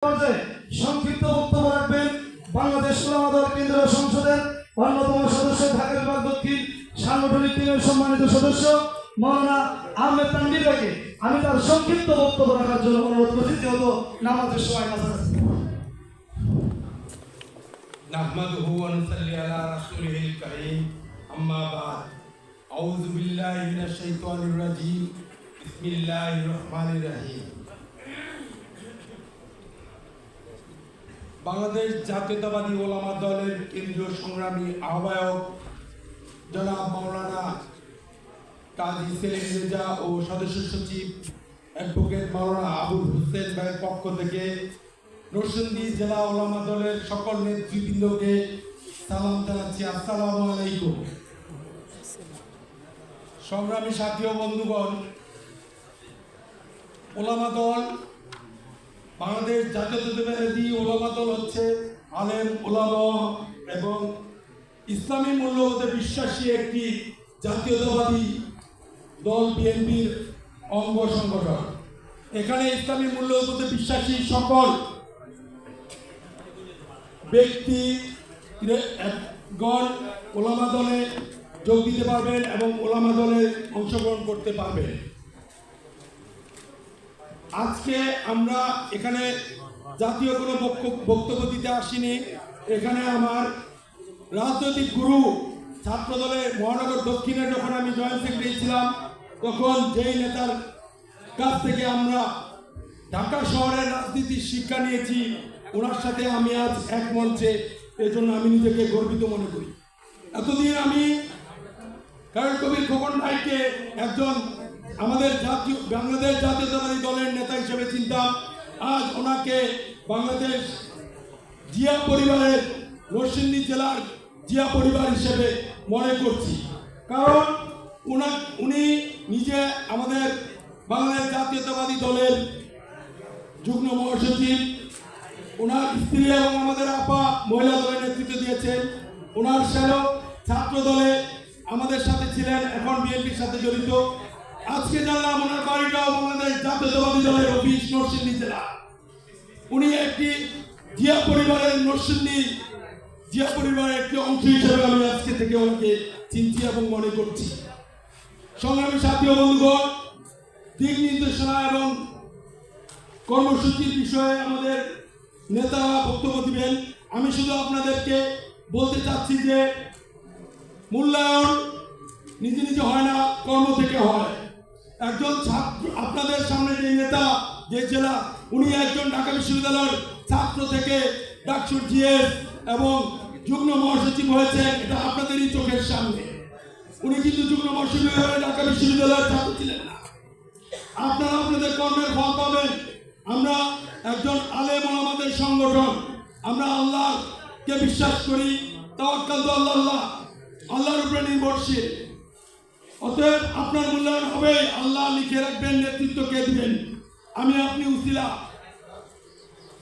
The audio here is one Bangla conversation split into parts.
সংক্ষিপ্ত বক্তব্য রাখবেন বাংলাদেশ উলামা দল কেন্দ্রীয় সংসদের অন্যতম সদস্য, ঢাকা বিভাগ দক্ষিণ সাংগঠনিক টিমের সম্মানিত সদস্য মাওলানা আহমেদ তানভীর ভাইকে আমি তার সংক্ষিপ্ত বক্তব্য রাখার জন্য অনুরোধ করছি, যেহেতু নামাজের সময় কাছাকাছি। নাহমাদুহু ওয়া নুসাল্লি আলা রাসূলিল কারীম, আম্মা বা'দ। আউযু বিল্লাহি মিনাশ শাইতানির রাজীম। বিসমিল্লাহির রহমানির রহিম। বাংলাদেশ জাতীয়তাবাদী ওলামা দলের কেন্দ্রীয় সংগ্রামী আহ্বায়ক জনাব মাওলানা কাজী সেলিম রেজা ও সদস্য সচিব অ্যাডভোকেট মাওলানা আবুল হোসেন ভাইয়ের পক্ষ থেকে নরসিংদী জেলা ওলামা দলের সকল নেতৃবৃন্দকে সালাম জানাচ্ছি। আসসালামু আলাইকুম। সংগ্রামী সাথী ও বন্ধুগণ, ওলামা দল, বাংলাদেশ জাতীয়তাবাদী ওলামা দল হচ্ছে আলেম ওলামা এবং ইসলামী মূল্যবোধে বিশ্বাসী একটি জাতীয়তাবাদী দল, বিএনপির অঙ্গ সংগঠন। এখানে ইসলামী মূল্যবোধে বিশ্বাসী সকল ব্যক্তিগণ ওলামা দলে যোগ দিতে পারবেন এবং ওলামা দলে অংশগ্রহণ করতে পারবেন। আজকে আমরা এখানে জাতীয় কোনো বক্তব্য দিতে আসিনি। এখানে আমার রাজনৈতিক গুরু, ছাত্র দলের মহানগর দক্ষিণে যখন আমি জয়েন্ট সেক্রেটারি ছিলাম, তখন যেই নেতার কাছ থেকে আমরা ঢাকা শহরের রাজনীতির শিক্ষা নিয়েছি, ওনার সাথে আমি আজ এক মঞ্চে, এজন্য আমি নিজেকে গর্বিত মনে করি। এতদিন আমি কারণ কবির খোকন ভাইকে একজন আমাদের বাংলাদেশ জাতীয়তাবাদী দলের নেতা হিসেবে চিনতাম। আজ ওনাকে বাংলাদেশ জিয়া পরিবারের, নরসিংদী জেলার জিয়া পরিবার হিসেবে মনে করছি। কারণ উনি নিজে আমাদের বাংলাদেশ জাতীয়তাবাদী দলের যুগ্ম মহাসচিব, ওনার স্ত্রী এবং আমাদের আপা মহিলা দলের নেতৃত্ব দিয়েছেন। ওনার শ্যালক ছাত্র দলে আমাদের সাথে ছিলেন, এখন বিএনপির সাথে জড়িত। আজকে জানলাম ওনার বাড়িটাও বাংলাদেশ জাতীয়তাবাদী দলের অফিস, নরসিংদী জেলা। উনি একটি জিয়া পরিবারের, নরসিংদী জিয়া পরিবারের একটি অংশ হিসেবে আমি আজকে থেকে ওনাকে চিনছি এবং মনে করছি। সংগ্রামী সাথী ও বন্ধুগণ, দিক নির্দেশনা এবং কর্মসূচির বিষয়ে আমাদের নেতারা বক্তব্য দিবেন। আমি শুধু আপনাদেরকে বলতে চাচ্ছি যে মূল্যায়ন নিজে নিজে হয় না, কর্ম থেকে হয়। একজন ছাত্র, আপনাদের সামনে যে নেতা, যে জেলা, উনি একজন ঢাকা বিশ্ববিদ্যালয়ের ছাত্র থেকে ডাকসুর জিএস এবং যুগ্ম মহাসচিব হয়েছেন, এটা আপনাদেরই চোখের সামনে। উনি কিন্তু যুগ্ম মহাসচিব হয়ে ঢাকা বিশ্ববিদ্যালয়ের ছাত্র ছিলেন না। আপনারা আপনাদের কর্মের ফল পাবেন। আমরা একজন আলেম ওলামাদের সংগঠন, আমরা আল্লাহকে বিশ্বাস করি, তাওয়াক্কাল তু আল্লাহ, আল্লাহর উপরে নির্ভরশীল। অতএব আপনার মূল্যায়ন হবে, আল্লাহ লিখে রাখবেন নেতৃত্ব কে দিবেন। আমি আপনি উসিলা।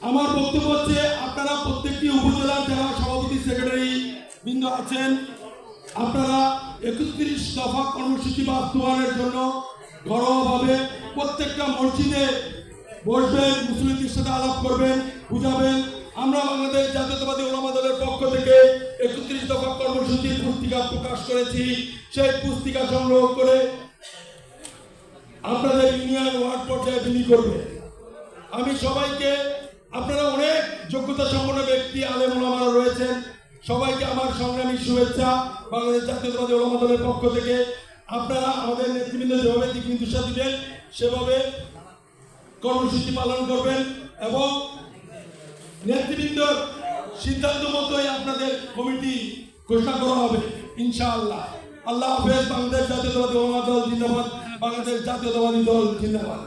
আমার বক্তব্য হচ্ছে, আপনারা প্রত্যেকটি উপজেলার যারা সভাপতি, সেক্রেটারি বৃন্দ আছেন, আপনারা 31 দফা কর্মসূচি বাস্তবায়নের জন্য ঘরোয়াভাবে প্রত্যেকটা মসজিদে বসবেন, মুসলিমদের সাথে আলাপ করবেন, বুঝাবেন। আমরা বাংলাদেশ জাতীয়তাবাদী ওলামা দলের পক্ষ থেকে 31 দফা কর্মসূচির পুস্তিকা প্রকাশ করেছি। সেই পুস্তিকা সংগ্রহ করে আপনাদের ইউনিয়ন ওয়ার্ড পর্যায়ে বিলি করবে। আমি সবাইকে, আপনারা অনেক যোগ্যতা সম্পন্ন ব্যক্তি, আলেম ওলামারা রয়েছেন, সবাইকে আমার সংগ্রামী শুভেচ্ছা বাংলাদেশ জাতীয়তাবাদী ওলামা দলের পক্ষ থেকে। আপনারা আমাদের নেতৃবৃন্দ যেভাবে দিক নির্দেশনা দিবেন, সেভাবে কর্মসূচি পালন করবেন এবং নেতৃবৃন্দর সিদ্ধান্ত মতোই আপনাদের কমিটি ঘোষণা করা হবে ইনশাআল্লাহ। আল্লাহ হাফেজ। বাংলাদেশ জাতীয়তাবাদী ওলামা দল জিন্দাবাদ। বাংলাদেশ জাতীয়তাবাদী দল জিন্দাবাদ।